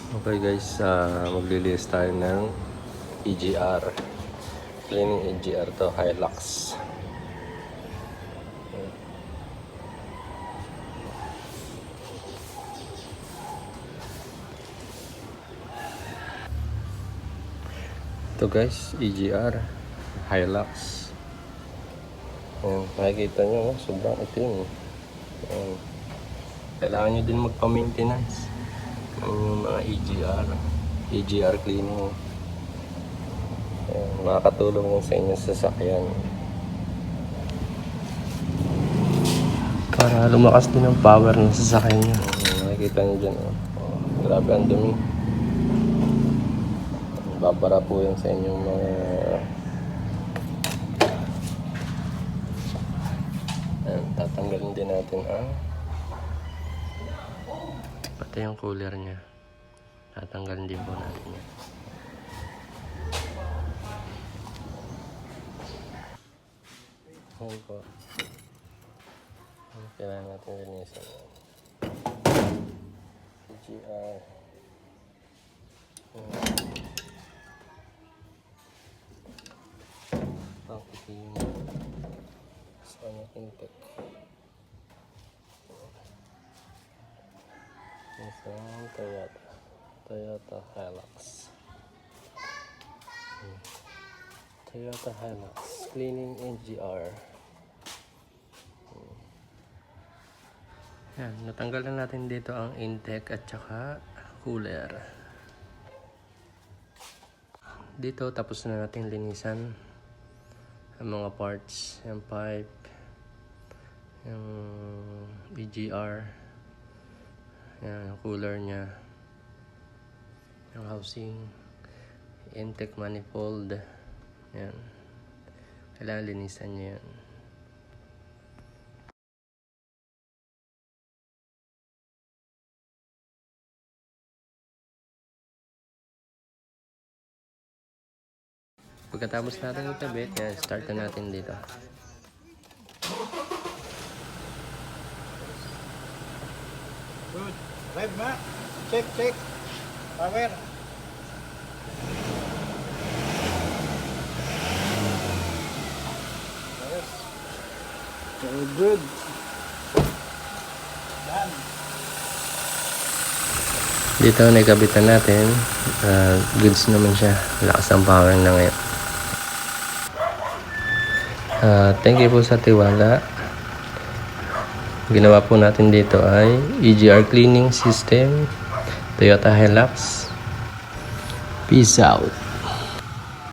Okay guys, maglilinis tayo ng EGR. Cleaning EGR to, Hilux. Ito guys, EGR Hilux. Makikita nyo, sobrang itim. Kailangan nyo din magpa-maintenance ng mga EGR cleaning. Makakatulong yan sa inyong sasakyan para lumakas din ang power ng sasakyan nyo. Makikita nyo dyan, grabe ang dumi. Babara po yan sa inyong mga tatanggalin din natin pati yung cooler nya, tatanggalin din po natin yan. Ayan po, kailangan natin linisan EGR. Pakitin sa intake. Isang Toyota Hilux. Toyota Hilux cleaning EGR. Yan, natanggal na natin dito ang intake at saka cooler. Dito tapos na natin linisan ang mga parts, yung pipe, yung EGR, yan, yung cooler nya, yung housing, intake manifold. Yan, kailangan linisan nyo yan. Pagkatapos natin itabit, yan, start na natin dito. Good. Rev na. Check. Power. Yes. Very good. Done. Dito nakabitan natin. Goods naman siya. Lakas ang power na ngayon. Thank you po sa tiwala. Ginawa po natin dito ay EGR cleaning system Toyota Hilux. Peace out.